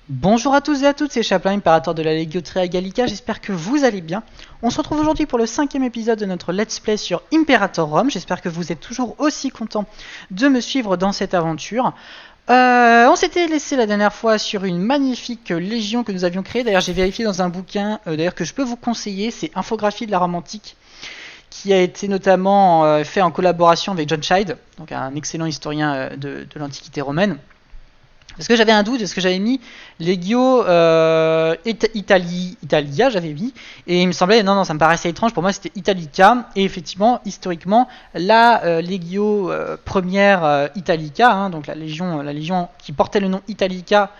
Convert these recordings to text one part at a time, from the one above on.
Bonjour à tous et à toutes, c'est Chaplin, impérateur de la Legio Tria Gallica, j'espère que vous allez bien. On se retrouve aujourd'hui pour le 5e épisode de notre Let's Play sur Imperator Rome, j'espère que vous êtes toujours aussi content de me suivre dans cette aventure. On s'était laissé la dernière fois sur une magnifique légion que nous avions créée, d'ailleurs j'ai vérifié dans un bouquin que je peux vous conseiller, c'est Infographie de la Rome antique, qui a été notamment fait en collaboration avec John Scheid, donc un excellent historien de l'Antiquité romaine. Parce que j'avais un doute, est-ce que j'avais mis Legio Italia, j'avais mis, et il me semblait, non, ça me paraissait étrange, pour moi c'était Italica, et effectivement, historiquement, la Legio première Italica, hein, donc la légion qui portait le nom Italica,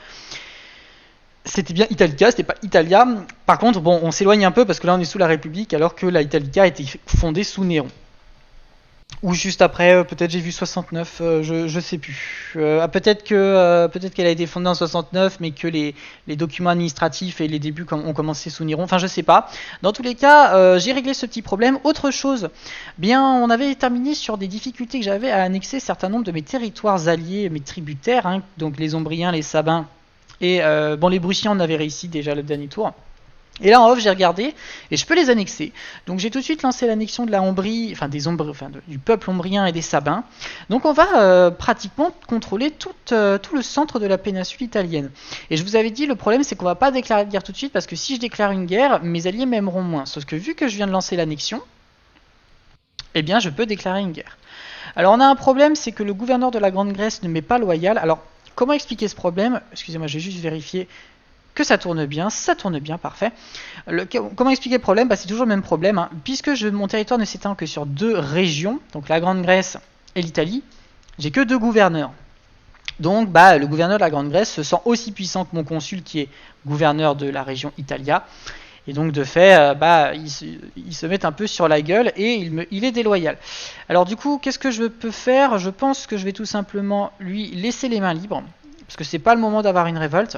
c'était bien Italica, c'était pas Italia. Par contre, bon, on s'éloigne un peu parce que là on est sous la République, alors que la Italica a été fondée sous Néron. Ou juste après, peut-être j'ai vu 69, je sais plus. Peut-être qu'elle a été fondée en 69, mais que les documents administratifs et les débuts ont commencé sous Néron. Enfin, je sais pas. Dans tous les cas, j'ai réglé ce petit problème. Autre chose, bien, on avait terminé sur des difficultés que j'avais à annexer un certain nombre de mes territoires alliés, mes tributaires, hein, donc les Ombriens, les Sabins et bon, les Brutiens, on avait réussi déjà le dernier tour. Et là en off j'ai regardé et je peux les annexer. Donc j'ai tout de suite lancé l'annexion de la Ombrie, du peuple ombrien et des Sabins. Donc on va pratiquement contrôler tout le centre de la péninsule italienne. Et je vous avais dit, le problème c'est qu'on va pas déclarer de guerre tout de suite parce que si je déclare une guerre, mes alliés m'aimeront moins. Sauf que vu que je viens de lancer l'annexion, eh bien je peux déclarer une guerre. Alors on a un problème, c'est que le gouverneur de la Grande Grèce ne m'est pas loyal. Alors comment expliquer ce problème? Excusez-moi, j'ai juste vérifié que ça tourne bien, parfait. Comment expliquer le problème? C'est toujours le même problème, hein. Puisque mon territoire ne s'étend que sur 2 régions, donc la Grande Grèce et l'Italie, j'ai que 2 gouverneurs. Donc le gouverneur de la Grande Grèce se sent aussi puissant que mon consul qui est gouverneur de la région Italia. Et donc de fait, il se met un peu sur la gueule et il est déloyal. Alors du coup, qu'est-ce que je peux faire? Je pense que je vais tout simplement lui laisser les mains libres, parce que c'est pas le moment d'avoir une révolte.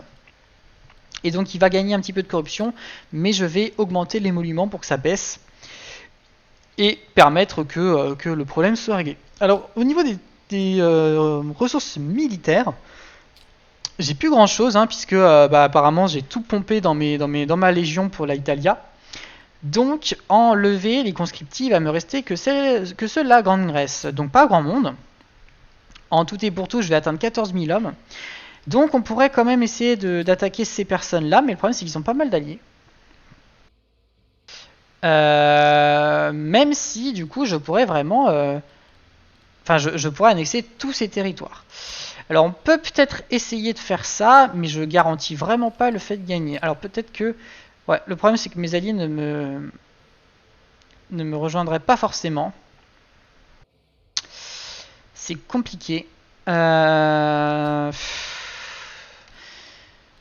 Et donc il va gagner un petit peu de corruption, mais je vais augmenter l'émolument pour que ça baisse et permettre que le problème soit réglé. Alors au niveau des ressources militaires, j'ai plus grand chose, hein, puisque apparemment j'ai tout pompé dans ma légion pour la Italia. Donc en levée, les conscriptifs, il va me rester que ceux de la Grande Grèce. Donc pas grand monde. En tout et pour tout, je vais atteindre 14 000 hommes. Donc on pourrait quand même essayer d'attaquer ces personnes-là, mais le problème c'est qu'ils ont pas mal d'alliés. Même si du coup je pourrais vraiment... je pourrais annexer tous ces territoires. Alors on peut peut-être essayer de faire ça, mais je garantis vraiment pas le fait de gagner. Alors peut-être que... Ouais, le problème c'est que mes alliés ne me rejoindraient pas forcément. C'est compliqué.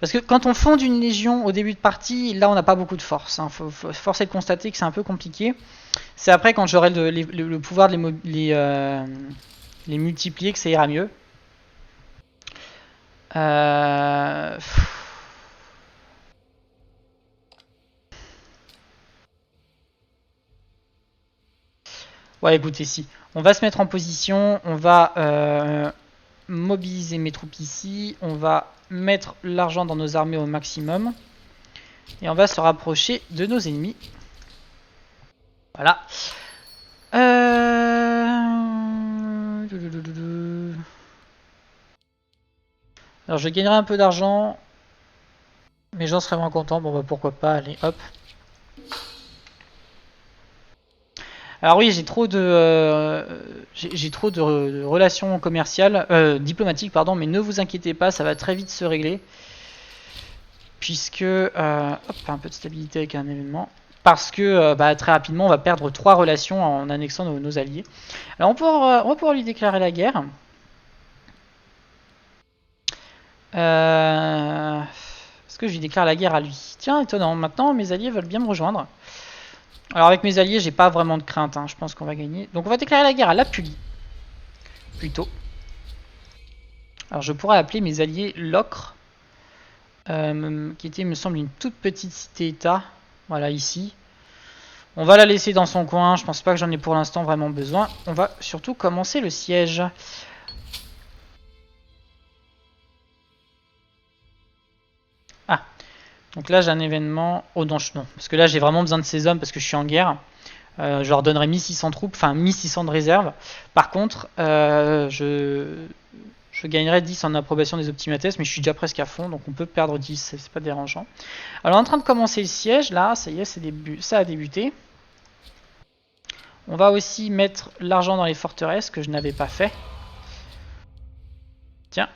Parce que quand on fonde une légion au début de partie, là on n'a pas beaucoup de force. Hein. Force est de constater que c'est un peu compliqué. C'est après quand j'aurai le pouvoir de les multiplier que ça ira mieux. Ouais, écoutez, si. On va se mettre en position, on va mobiliser mes troupes ici, on va mettre l'argent dans nos armées au maximum, et on va se rapprocher de nos ennemis. Voilà. Alors je gagnerai un peu d'argent, mais j'en serais moins content. Bon pourquoi pas, allez hop. Alors oui, j'ai trop de relations commerciales, diplomatiques pardon, mais ne vous inquiétez pas, ça va très vite se régler, puisque hop, un peu de stabilité avec un événement, parce que très rapidement on va perdre 3 relations en annexant nos alliés. Alors on va pouvoir lui déclarer la guerre. Est-ce que je lui déclare la guerre à lui? Tiens, étonnant, maintenant mes alliés veulent bien me rejoindre. Alors avec mes alliés, j'ai pas vraiment de crainte, hein. Je pense qu'on va gagner. Donc on va déclarer la guerre à l'Apulie, plutôt. Alors je pourrais appeler mes alliés Locre, qui était, me semble, une toute petite cité-état. Voilà, ici. On va la laisser dans son coin, je pense pas que j'en ai pour l'instant vraiment besoin. On va surtout commencer le siège. Donc là j'ai un événement. Oh non, non. Parce que là j'ai vraiment besoin de ces hommes parce que je suis en guerre. Je leur donnerai 1600 troupes, enfin 1600 de réserve. Par contre, je gagnerai 10 en approbation des optimates, mais je suis déjà presque à fond, donc on peut perdre 10, c'est pas dérangeant. Alors en train de commencer le siège, là, ça y est, ça a débuté. On va aussi mettre l'argent dans les forteresses, que je n'avais pas fait. Tiens,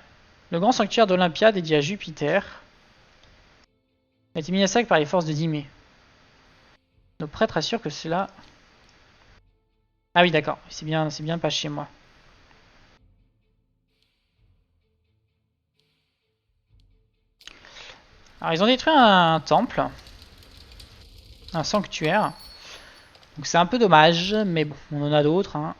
le grand sanctuaire d'Olympia dédié à Jupiter a été mis à sac par les forces de Dimé. Nos prêtres assurent que cela... Ah oui, d'accord, c'est bien pas chez moi. Alors ils ont détruit un temple, un sanctuaire. Donc c'est un peu dommage, mais bon, on en a d'autres. Hein.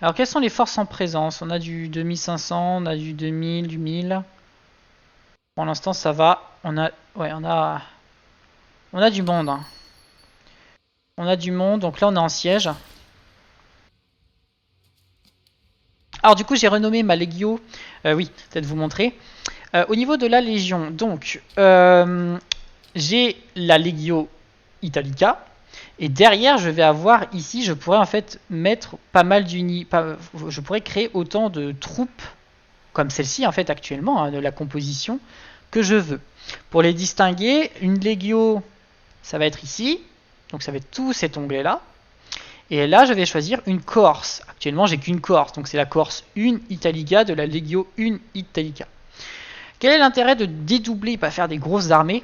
Alors quelles sont les forces en présence? On a du 2500, on a du 2000, du 1000. Pour l'instant ça va. On a du monde. Hein. On a du monde, donc là on est en siège. Alors du coup j'ai renommé ma Legio. Oui, peut-être vous montrer. Au niveau de la Légion, donc j'ai la Legio Italica. Et derrière, je vais avoir ici, je pourrais en fait mettre pas mal d'unités. Je pourrais créer autant de troupes comme celle-ci en fait actuellement, hein, de la composition que je veux. Pour les distinguer, une Legio, ça va être ici. Donc ça va être tout cet onglet-là. Et là, je vais choisir une Corse. Actuellement, j'ai qu'une Corse. Donc c'est la Corse 1 Italica de la Legio 1 Italica. Quel est l'intérêt de dédoubler et pas faire des grosses armées?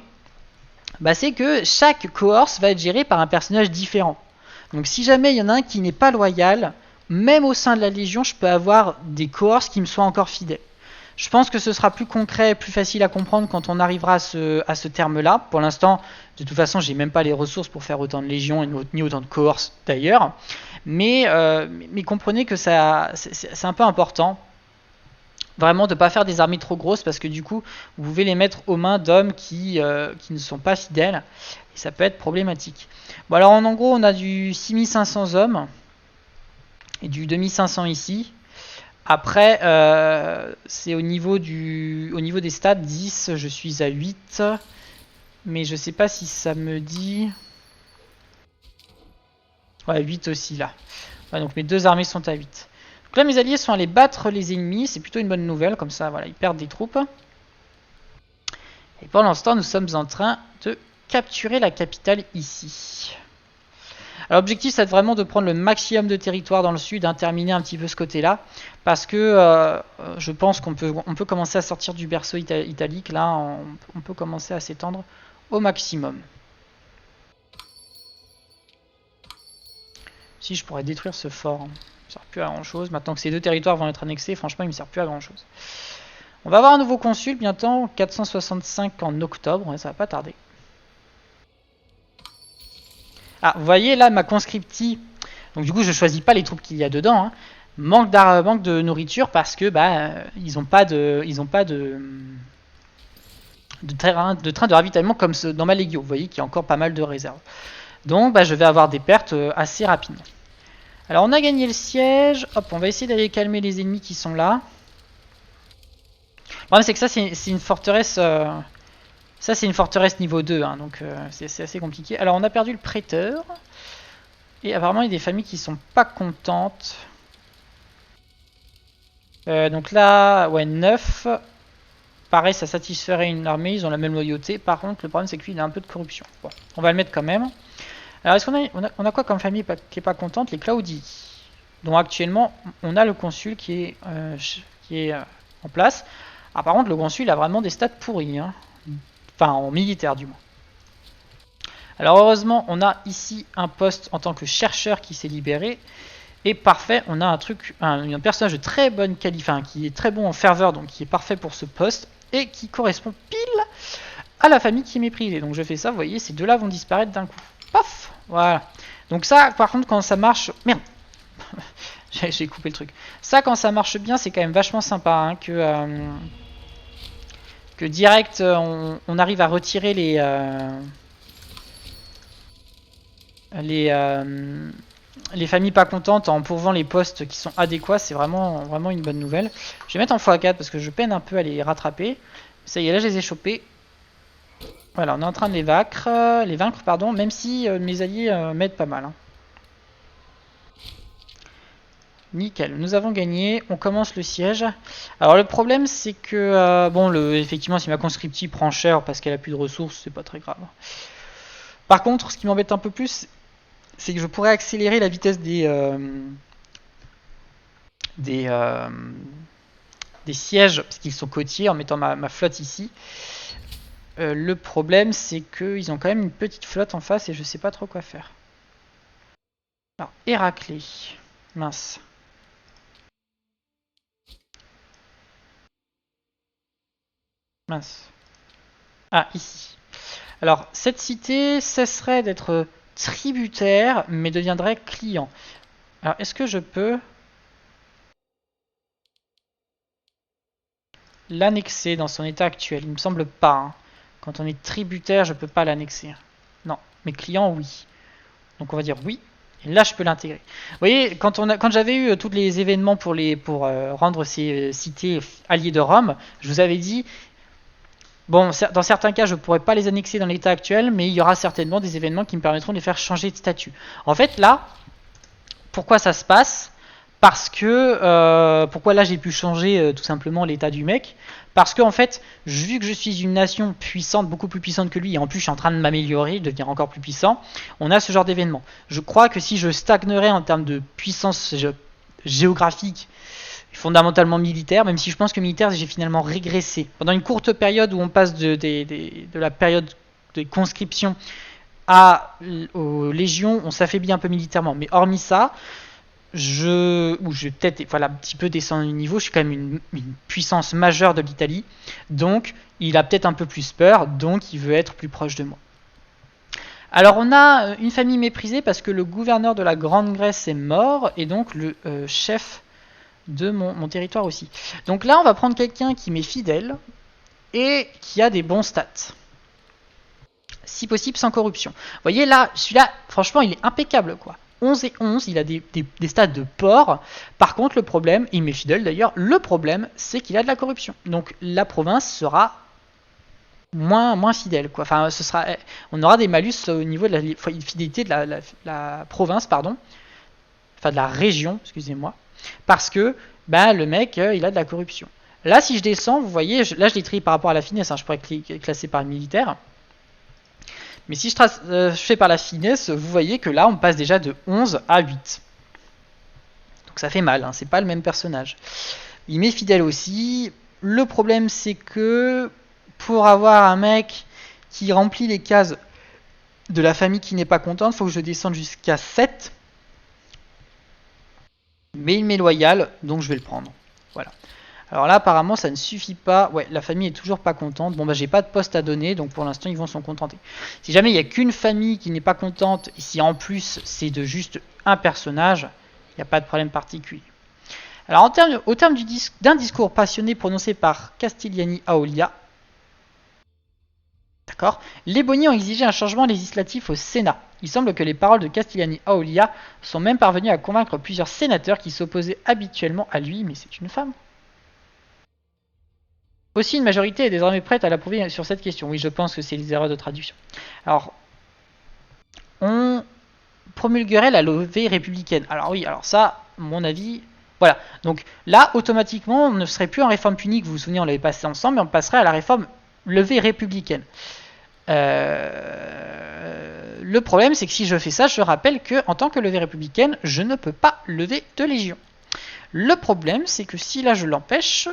Bah, c'est que chaque cohorte va être gérée par un personnage différent. Donc si jamais il y en a un qui n'est pas loyal, même au sein de la Légion, je peux avoir des cohortes qui me soient encore fidèles. Je pense que ce sera plus concret, plus facile à comprendre quand on arrivera à ce terme-là. Pour l'instant, de toute façon, j'ai même pas les ressources pour faire autant de légions ni autant de cohortes d'ailleurs. Mais comprenez que c'est un peu important. Vraiment de ne pas faire des armées trop grosses parce que du coup vous pouvez les mettre aux mains d'hommes qui ne sont pas fidèles et ça peut être problématique. Bon alors en gros on a du 6500 hommes et du 2500 ici. Après c'est au niveau des stats 10, je suis à 8 mais je sais pas si ça me dit... Ouais 8 aussi là. Ouais, donc mes deux armées sont à 8. Donc là, mes alliés sont allés battre les ennemis. C'est plutôt une bonne nouvelle. Comme ça, voilà, ils perdent des troupes. Et pour l'instant, nous sommes en train de capturer la capitale ici. Alors, l'objectif, c'est vraiment de prendre le maximum de territoire dans le sud, hein, terminer un petit peu ce côté-là. Parce que je pense qu'on peut commencer à sortir du berceau italique. Là, on peut commencer à s'étendre au maximum. Si, je pourrais détruire ce fort. Hein. Ça ne sert plus à grand chose. Maintenant que ces deux territoires vont être annexés, franchement, il ne me sert plus à grand chose. On va avoir un nouveau consul bientôt, 465 en octobre, ouais, ça va pas tarder. Ah, vous voyez là ma conscriptie. Donc du coup, je choisis pas les troupes qu'il y a dedans. Hein. Manque de nourriture parce que ils n'ont pas de train de ravitaillement comme dans ma Legio. Vous voyez qu'il y a encore pas mal de réserves. Donc je vais avoir des pertes assez rapidement. Alors on a gagné le siège, hop, on va essayer d'aller calmer les ennemis qui sont là. Le problème c'est que ça c'est une forteresse, ça c'est une forteresse niveau 2, hein, donc c'est assez compliqué. Alors on a perdu le prêteur, et apparemment il y a des familles qui sont pas contentes. Donc là, ouais 9, pareil ça satisferait une armée, ils ont la même loyauté. Par contre le problème c'est qu'il a un peu de corruption. Bon, on va le mettre quand même. Alors, est-ce qu'on a quoi comme famille qui est pas contente? Les Claudii. Donc actuellement, on a le consul qui est en place. Ah, par contre, le consul a vraiment des stats pourris. Hein. Enfin, en militaire du moins. Alors heureusement, on a ici un poste en tant que chercheur qui s'est libéré. Et parfait, on a un personnage de très bonne qualité, enfin, qui est très bon en ferveur, donc qui est parfait pour ce poste. Et qui correspond pile à la famille qui est méprisée. Donc je fais ça, vous voyez, ces deux-là vont disparaître d'un coup. Paf, voilà. Donc ça, par contre, quand ça marche... Merde. J'ai coupé le truc. Ça, quand ça marche bien, c'est quand même vachement sympa. Hein, que direct, on arrive à retirer les familles pas contentes en pourvant les postes qui sont adéquats, c'est vraiment une bonne nouvelle. Je vais mettre en x4 parce que je peine un peu à les rattraper. Ça y est, là je les ai chopés. Voilà, on est en train de les vaincre, pardon, même si mes alliés m'aident pas mal. Hein. Nickel, nous avons gagné, on commence le siège. Alors le problème c'est que, bon, effectivement si ma conscriptie prend cher parce qu'elle a plus de ressources, c'est pas très grave. Par contre, ce qui m'embête un peu plus, c'est que je pourrais accélérer la vitesse des sièges, parce qu'ils sont côtiers, en mettant ma flotte ici. Le problème c'est qu'ils ont quand même une petite flotte en face et je sais pas trop quoi faire. Alors, Héraclée, mince. Mince. Ah, ici. Alors, cette cité cesserait d'être tributaire, mais deviendrait client. Alors, est-ce que je peux l'annexer dans son état actuel? Il me semble pas. Hein. Quand on est tributaire, je peux pas l'annexer. Non, mais client, oui. Donc on va dire oui. Et là, je peux l'intégrer. Vous voyez, quand j'avais eu tous les événements pour rendre ces cités alliées de Rome, je vous avais dit, bon, dans certains cas, je ne pourrais pas les annexer dans l'état actuel, mais il y aura certainement des événements qui me permettront de les faire changer de statut. En fait, là, pourquoi ça se passe? Parce que, pourquoi là j'ai pu changer tout simplement l'état du mec? Parce que en fait, vu que je suis une nation puissante, beaucoup plus puissante que lui, et en plus je suis en train de m'améliorer, de devenir encore plus puissant, on a ce genre d'événement. Je crois que si je stagnerais en termes de puissance géographique, fondamentalement militaire, même si je pense que militaire j'ai finalement régressé. Pendant une courte période où on passe de la période de conscription aux légions, on s'affaiblit un peu militairement. Mais hormis ça, je vais peut-être un petit peu descendre du niveau, je suis quand même une puissance majeure de l'Italie, donc il a peut-être un peu plus peur, donc il veut être plus proche de moi. Alors on a une famille méprisée parce que le gouverneur de la Grande Grèce est mort, et donc le chef de mon territoire aussi. Donc là on va prendre quelqu'un qui m'est fidèle, et qui a des bons stats. Si possible sans corruption. Vous voyez là, celui-là, franchement il est impeccable quoi. 11 et 11, il a des stats de porc. Par contre, le problème, il m'est fidèle d'ailleurs, le problème, c'est qu'il a de la corruption. Donc la province sera moins fidèle. Quoi. Enfin, on aura des malus au niveau de la fidélité de la province, pardon. Enfin, de la région, excusez-moi. Parce que le mec, il a de la corruption. Là, si je descends, vous voyez, là je l'ai trié par rapport à la finesse, hein, je pourrais classer par le militaire. Mais si je fais par la finesse, vous voyez que là, on passe déjà de 11 à 8. Donc ça fait mal, hein, c'est pas le même personnage. Il m'est fidèle aussi. Le problème, c'est que pour avoir un mec qui remplit les cases de la famille qui n'est pas contente, il faut que je descende jusqu'à 7. Mais il m'est loyal, donc je vais le prendre. Voilà. Alors là, apparemment, ça ne suffit pas. Ouais, la famille est toujours pas contente. Bon, j'ai pas de poste à donner, donc pour l'instant, ils vont s'en contenter. Si jamais il n'y a qu'une famille qui n'est pas contente, et si en plus, c'est de juste un personnage, il n'y a pas de problème particulier. Alors, au terme d'un discours passionné prononcé par Castigliani Aolia, d'accord, les Boni ont exigé un changement législatif au Sénat. Il semble que les paroles de Castigliani Aolia sont même parvenues à convaincre plusieurs sénateurs qui s'opposaient habituellement à lui, mais c'est une femme. Aussi, une majorité est désormais prête à l'approuver sur cette question. Oui, je pense que c'est des erreurs de traduction. Alors, on promulguerait la levée républicaine. Alors oui, alors ça, à mon avis, voilà. Donc là, automatiquement, on ne serait plus en réforme punique. Vous vous souvenez, on l'avait passé ensemble, mais on passerait à la réforme levée républicaine. Le problème, c'est que si je fais ça, je rappelle que en tant que levée républicaine, je ne peux pas lever de légion. Le problème, c'est que si là je l'empêche,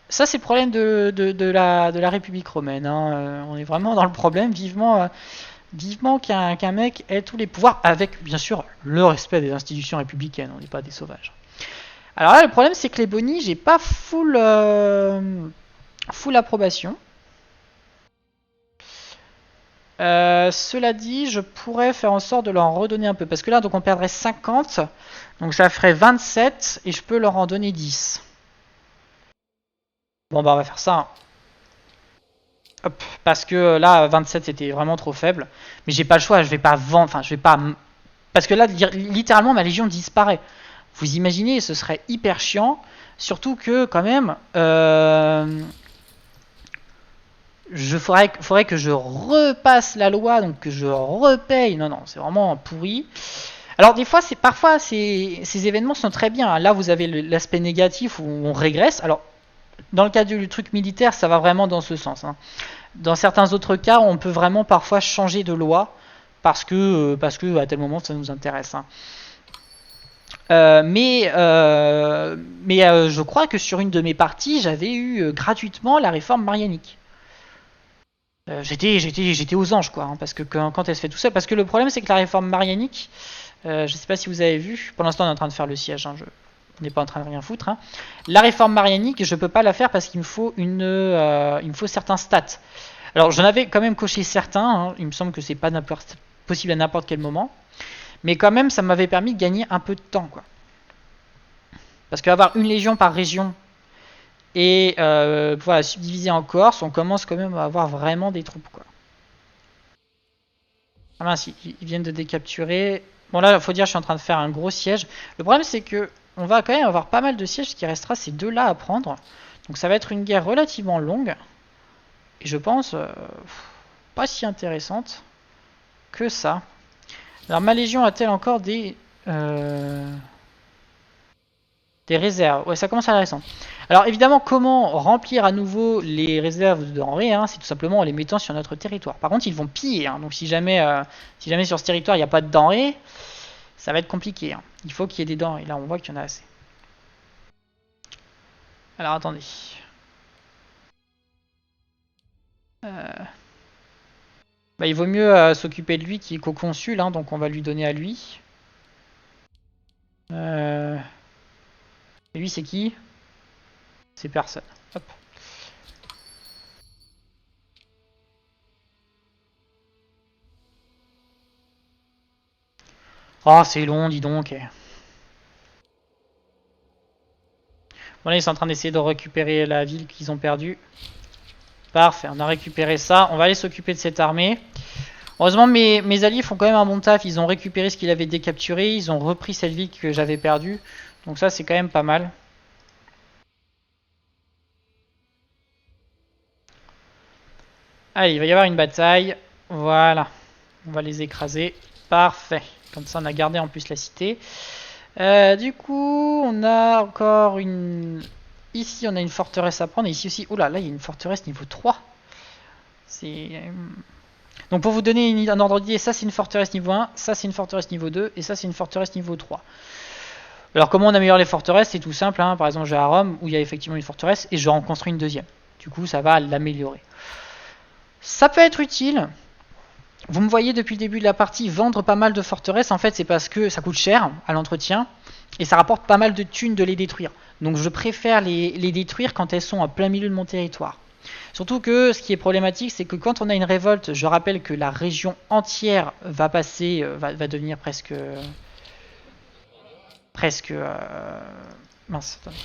ça c'est le problème de la République romaine. Hein. On est vraiment dans le problème. Vivement qu'un mec ait tous les pouvoirs, avec bien sûr le respect des institutions républicaines. On n'est pas des sauvages. Alors là, le problème, c'est que les Boni, j'ai pas full approbation. Cela dit, je pourrais faire en sorte de leur en redonner un peu. Parce que là, donc on perdrait 50. Donc ça ferait 27. Et je peux leur en donner 10. Bon, on va faire ça. Hein. Hop, parce que là, 27, c'était vraiment trop faible. Mais j'ai pas le choix. Je vais pas vendre. Enfin, je vais pas Parce que là, littéralement, ma légion disparaît. Vous imaginez, ce serait hyper chiant. Surtout que, quand même, faudrait que je repasse la loi, donc que je repaye. Non, c'est vraiment pourri. Alors, des fois, parfois, ces événements sont très bien. Là, vous avez l'aspect négatif où on régresse. Alors, dans le cas du truc militaire, ça va vraiment dans ce sens. Hein. Dans certains autres cas, on peut vraiment parfois changer de loi parce que à tel moment, ça nous intéresse. Hein. Mais je crois que sur une de mes parties, j'avais eu gratuitement la réforme marianique. J'étais aux anges, quoi, hein, parce que quand elle se fait tout seul. Parce que le problème, c'est que la réforme marianique, je sais pas si vous avez vu, pour l'instant, on est en train de faire le siège, hein, on n'est pas en train de rien foutre. Hein. La réforme marianique, je peux pas la faire parce qu'il me faut il me faut certains stats. Alors, j'en avais quand même coché certains, hein, il me semble que c'est pas possible à n'importe quel moment. Mais quand même, ça m'avait permis de gagner un peu de temps, quoi. Parce qu'avoir une légion par région et voilà, subdiviser en Corse, on commence quand même à avoir vraiment des troupes, quoi. Ah mince, ils viennent de décapturer. Bon là, faut dire, je suis en train de faire un gros siège. Le problème, c'est que on va quand même avoir pas mal de sièges, ce qui restera ces deux-là à prendre. Donc ça va être une guerre relativement longue. Et je pense pas si intéressante que ça. Alors ma légion a-t-elle encore des réserves? Ouais, ça commence à être récent. Alors évidemment, comment remplir à nouveau les réserves de denrées, hein, c'est tout simplement en les mettant sur notre territoire. Par contre, ils vont piller, hein, donc si jamais sur ce territoire il n'y a pas de denrées, ça va être compliqué. Hein. Il faut qu'il y ait des denrées. Là, on voit qu'il y en a assez. Alors attendez. Bah, il vaut mieux s'occuper de lui qui est co-consul, hein, donc on va lui donner à lui. Et lui, c'est qui? C'est personne. Hop. Oh, c'est long, dis donc. Bon, là, ils sont en train d'essayer de récupérer la ville qu'ils ont perdue. Parfait, on a récupéré ça. On va aller s'occuper de cette armée. Heureusement, mes alliés font quand même un bon taf. Ils ont récupéré ce qu'ils avaient décapturé. Ils ont repris cette ville que j'avais perdue. Donc ça, c'est quand même pas mal. Allez, il va y avoir une bataille. Voilà. On va les écraser. Parfait. Comme ça, on a gardé en plus la cité. Du coup, on a encore une... Ici, on a une forteresse à prendre. Et ici aussi... Oula, là, il y a une forteresse niveau 3. C'est... Donc pour vous donner un ordre d'idée, ça c'est une forteresse niveau 1, ça c'est une forteresse niveau 2, et ça c'est une forteresse niveau 3. Alors comment on améliore les forteresses? C'est tout simple, hein. Par exemple, je vais à Rome, où il y a effectivement une forteresse, et je en construis une deuxième. Du coup, ça va l'améliorer. Ça peut être utile. Vous me voyez depuis le début de la partie vendre pas mal de forteresses. En fait, c'est parce que ça coûte cher à l'entretien, et ça rapporte pas mal de thunes de les détruire. Donc je préfère les détruire quand elles sont en plein milieu de mon territoire. Surtout que ce qui est problématique, c'est que quand on a une révolte, je rappelle que la région entière va passer, va devenir presque... mince, attendez.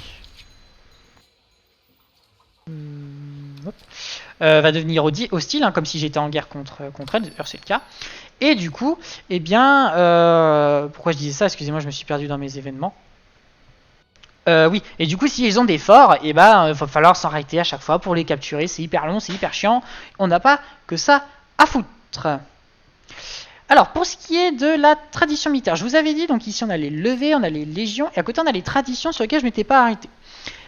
Va devenir hostile, hein, comme si j'étais en guerre contre elle, d'ailleurs c'est le cas. Et du coup, eh bien... pourquoi je disais ça? Excusez-moi, je me suis perdu dans mes événements. Oui, et du coup, si ils ont des forts, il va falloir s'arrêter à chaque fois pour les capturer. C'est hyper long, c'est hyper chiant. On n'a pas que ça à foutre. Alors, pour ce qui est de la tradition militaire, je vous avais dit, donc ici on a les levées, on a les légions, et à côté on a les traditions sur lesquelles je ne m'étais pas arrêté.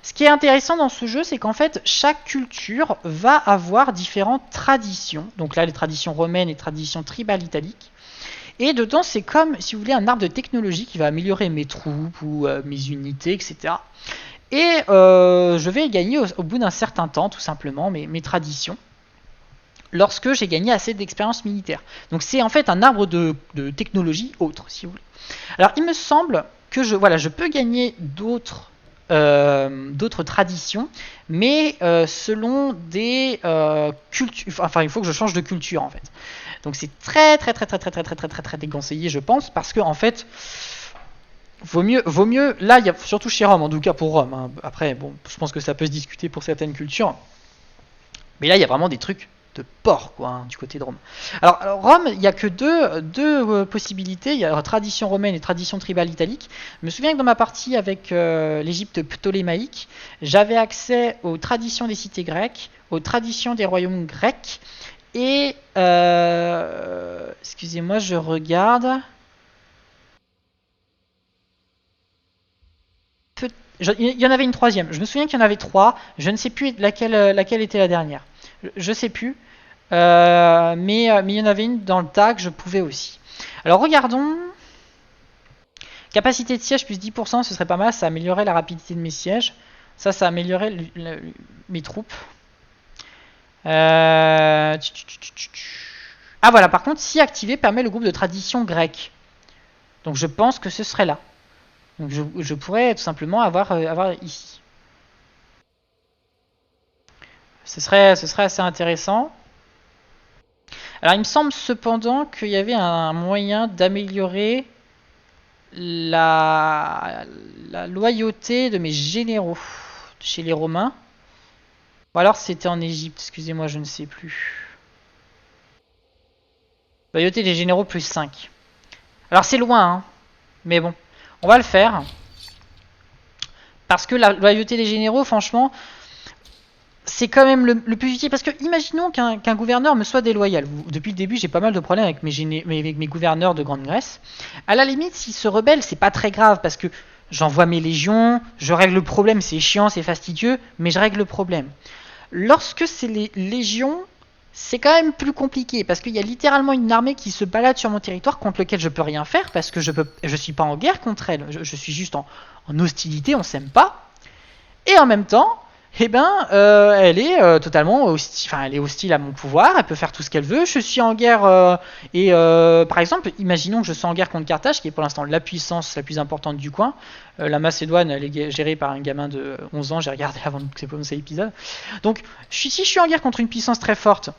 Ce qui est intéressant dans ce jeu, c'est qu'en fait, chaque culture va avoir différentes traditions. Donc là, les traditions romaines et traditions tribales italiques. Et dedans, c'est comme, si vous voulez, un arbre de technologie qui va améliorer mes troupes ou mes unités, etc. Et je vais gagner au bout d'un certain temps, tout simplement, mes traditions, lorsque j'ai gagné assez d'expérience militaire. Donc c'est en fait un arbre de technologie autre, si vous voulez. Alors il me semble que je peux gagner d'autres traditions, mais selon des cultures. Enfin, il faut que je change de culture, en fait. Donc c'est très déconseillé, je pense, parce que en fait, vaut mieux. Là, il y a surtout chez Rome, en tout cas pour Rome. Hein. Après, bon, je pense que ça peut se discuter pour certaines cultures, mais là, il y a vraiment des trucs de porc, quoi, hein, du côté de Rome. Alors Rome, il n'y a que deux possibilités. Il y a tradition romaine et tradition tribale italique. Je me souviens que dans ma partie avec l'Égypte ptolémaïque, j'avais accès aux traditions des cités grecques, aux traditions des royaumes grecs, et excusez-moi, je regarde. Il y en avait une troisième. Je me souviens qu'il y en avait trois. Je ne sais plus laquelle était la dernière. Je ne sais plus. Mais il y en avait une dans le tag, je pouvais aussi. Alors regardons. Capacité de siège plus 10%, ce serait pas mal. Ça améliorerait la rapidité de mes sièges. Ça améliorerait mes troupes. Ah voilà, par contre, si activé permet le groupe de tradition grecque. Donc je pense que ce serait là. Donc je pourrais tout simplement avoir ici. Ce serait assez intéressant. Alors il me semble cependant qu'il y avait un moyen d'améliorer la loyauté de mes généraux chez les Romains. Ou alors c'était en Égypte, excusez-moi, je ne sais plus. Loyauté des généraux plus 5. Alors c'est loin, hein, mais bon, on va le faire. Parce que la loyauté des généraux, franchement, c'est quand même le plus utile. Parce que imaginons qu'un gouverneur me soit déloyal. Depuis le début, j'ai pas mal de problèmes avec mes gouverneurs de Grande Grèce. À la limite, s'ils se rebellent, c'est pas très grave. Parce que j'envoie mes légions, je règle le problème. C'est chiant, c'est fastidieux, mais je règle le problème. Lorsque c'est les légions, c'est quand même plus compliqué. Parce qu'il y a littéralement une armée qui se balade sur mon territoire contre lequel je peux rien faire. Parce que je suis pas en guerre contre elle. Je suis juste en hostilité, on s'aime pas. Et en même temps, eh ben, elle est totalement hostile. Enfin, elle est hostile à mon pouvoir. Elle peut faire tout ce qu'elle veut. Je suis en guerre par exemple, imaginons que je sois en guerre contre Carthage, qui est pour l'instant la puissance la plus importante du coin. La Macédoine, elle est gérée par un gamin de 11 ans. J'ai regardé avant de commencer l'épisode. Donc, si je suis en guerre contre une puissance très forte,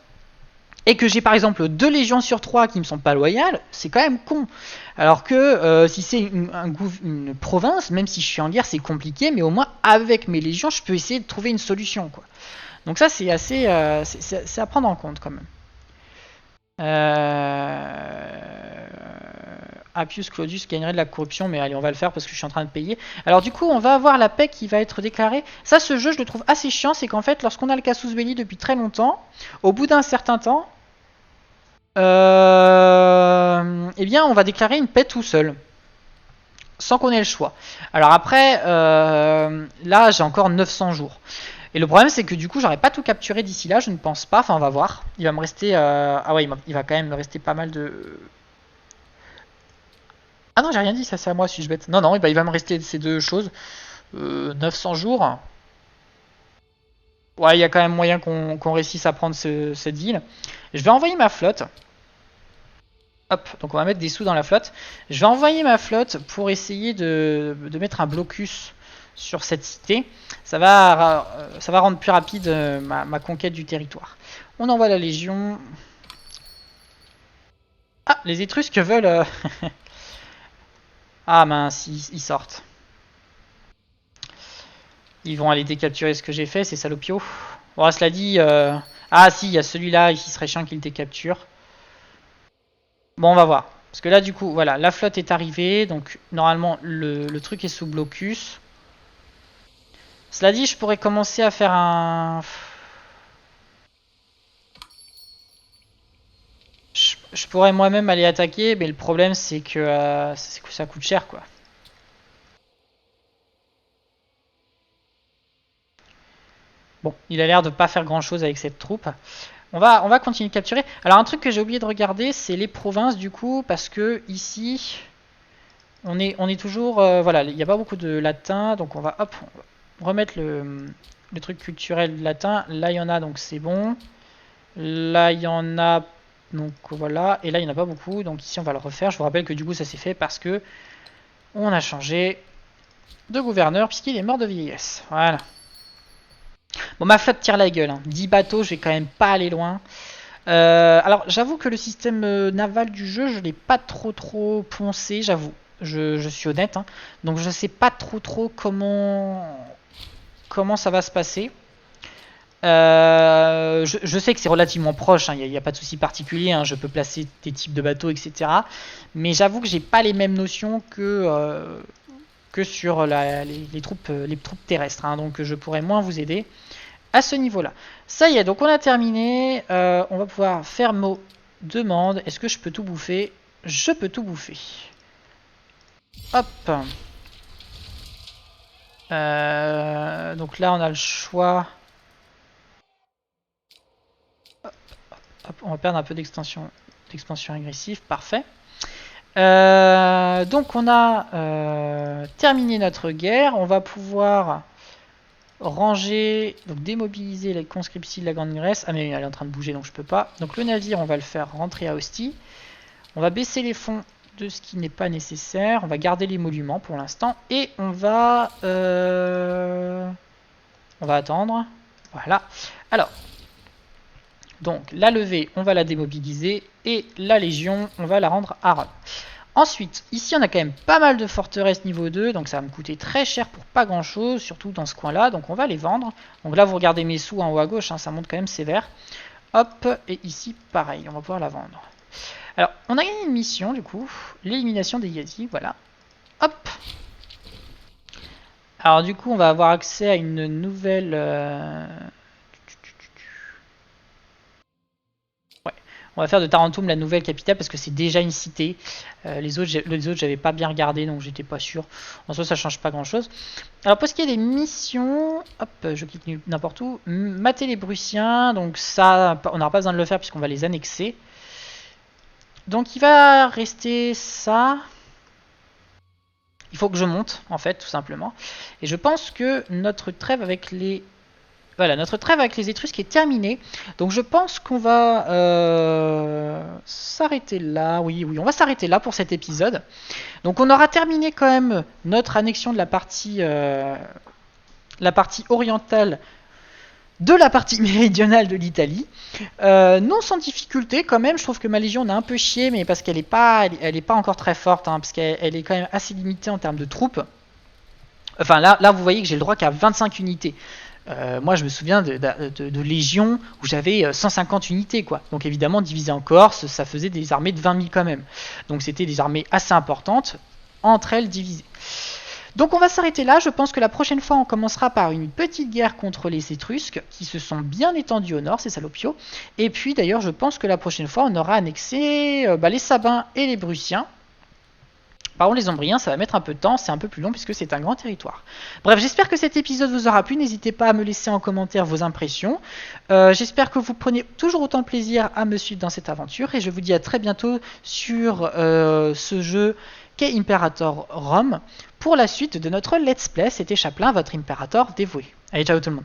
et que j'ai par exemple 2 légions sur 3 qui me sont pas loyales, c'est quand même con. Alors que si c'est une province, même si je suis en guerre, c'est compliqué, mais au moins avec mes légions, je peux essayer de trouver une solution, quoi. Donc ça, c'est assez, c'est à prendre en compte quand même. Appius Claudius gagnerait de la corruption, mais allez, on va le faire parce que je suis en train de payer. Alors du coup, on va avoir la paix qui va être déclarée. Ça, ce jeu, je le trouve assez chiant, c'est qu'en fait, lorsqu'on a le casus belli depuis très longtemps, au bout d'un certain temps, eh bien, on va déclarer une paix tout seul, sans qu'on ait le choix. Alors après, là, j'ai encore 900 jours. Et le problème, c'est que du coup, j'aurais pas tout capturé d'ici là, je ne pense pas. Enfin, on va voir. Il va me rester... Ah ouais, il va quand même me rester pas mal de... Ah non, j'ai rien dit, ça c'est à moi, suis-je bête. Non, non, il va me rester ces deux choses. 900 jours. Ouais, il y a quand même moyen qu'on réussisse à prendre cette ville. Je vais envoyer ma flotte. Hop, donc on va mettre des sous dans la flotte. Je vais envoyer ma flotte pour essayer de mettre un blocus sur cette cité. Ça va rendre plus rapide ma conquête du territoire. On envoie la légion. Ah, les Étrusques veulent... Ah mince, ils sortent. Ils vont aller décapturer ce que j'ai fait, ces salopios. Bon, cela dit... Ah si, il y a celui-là, il serait chiant qu'il décapture. Bon, on va voir. Parce que là, du coup, voilà, la flotte est arrivée. Donc, normalement, le truc est sous blocus. Cela dit, je pourrais commencer à faire un... Je pourrais moi-même aller attaquer, mais le problème, c'est que ça coûte cher, quoi. Bon, il a l'air de pas faire grand-chose avec cette troupe. On va continuer de capturer. Alors un truc que j'ai oublié de regarder, c'est les provinces du coup, parce que ici, on est toujours... voilà, il n'y a pas beaucoup de latin, donc on va remettre le truc culturel latin. Là, il y en a, donc c'est bon. Là, il y en a, donc voilà. Et là, il n'y en a pas beaucoup, donc ici, on va le refaire. Je vous rappelle que du coup, ça s'est fait parce que on a changé de gouverneur, puisqu'il est mort de vieillesse. Voilà. Bon, ma flotte tire la gueule. Hein. 10 bateaux, je vais quand même pas aller loin. Alors, j'avoue que le système naval du jeu, je l'ai pas trop poncé, j'avoue. Je suis honnête. Hein. Donc, je sais pas trop comment ça va se passer. Je sais que c'est relativement proche, il n'y a pas de souci particulier, hein, je peux placer des types de bateaux, etc. Mais j'avoue que j'ai pas les mêmes notions que sur les troupes terrestres, hein, donc je pourrais moins vous aider à ce niveau-là. Ça y est, donc on a terminé. On va pouvoir faire nos demandes. Est-ce que je peux tout bouffer? Je peux tout bouffer. Hop. Donc là, on a le choix. Hop, on va perdre un peu d'expansion agressive. Parfait. Donc on a terminé notre guerre. On va pouvoir ranger, donc démobiliser les conscripties de la Grande Grèce. Ah mais elle est en train de bouger donc je peux pas. Donc le navire on va le faire rentrer à Ostie. On va baisser les fonds de ce qui n'est pas nécessaire. On va garder l'émolument pour l'instant. Et on va attendre. Voilà. Alors, donc la levée on va la démobiliser. Et la légion on va la rendre à Rome. Ensuite, ici on a quand même pas mal de forteresses niveau 2, donc ça va me coûter très cher pour pas grand chose, surtout dans ce coin là, donc on va les vendre. Donc là vous regardez mes sous en haut à gauche, hein, ça monte quand même sévère. Hop, et ici pareil, on va pouvoir la vendre. Alors, on a gagné une mission du coup, l'élimination des Yeti, voilà. Hop. Alors du coup on va avoir accès à une nouvelle... On va faire de Tarentum la nouvelle capitale parce que c'est déjà une cité. Les autres, j'avais pas bien regardé donc j'étais pas sûr. En soi, ça change pas grand chose. Alors, pour ce qui est des missions, hop, je clique n'importe où. Mater les Prussiens, donc ça, on n'aura pas besoin de le faire puisqu'on va les annexer. Donc, il va rester ça. Il faut que je monte, en fait, tout simplement. Et je pense que notre trêve avec les... Voilà, notre trêve avec les Étrusques est terminée. Donc je pense qu'on va s'arrêter là. Oui, on va s'arrêter là pour cet épisode. Donc on aura terminé quand même notre annexion de la partie orientale de la partie méridionale de l'Italie. Non sans difficulté quand même. Je trouve que ma légion on a un peu chié, mais parce qu'elle n'est pas encore très forte, hein, parce qu'elle est quand même assez limitée en termes de troupes. Enfin là vous voyez que j'ai le droit qu'à 25 unités. Moi, je me souviens de légions où j'avais 150 unités, quoi. Donc évidemment, divisé en Corse, ça faisait des armées de 20 000 quand même. Donc c'était des armées assez importantes, entre elles divisées. Donc on va s'arrêter là. Je pense que la prochaine fois, on commencera par une petite guerre contre les Étrusques, qui se sont bien étendus au nord, ces salopios. Et puis d'ailleurs, je pense que la prochaine fois, on aura annexé les Sabins et les Prussiens. Par contre, les Ombriens, ça va mettre un peu de temps, c'est un peu plus long puisque c'est un grand territoire. Bref, j'espère que cet épisode vous aura plu. N'hésitez pas à me laisser en commentaire vos impressions. J'espère que vous prenez toujours autant de plaisir à me suivre dans cette aventure. Et je vous dis à très bientôt sur ce jeu qu'est Imperator Rome pour la suite de notre Let's Play. C'était Chaplin, votre Imperator dévoué. Allez, ciao tout le monde.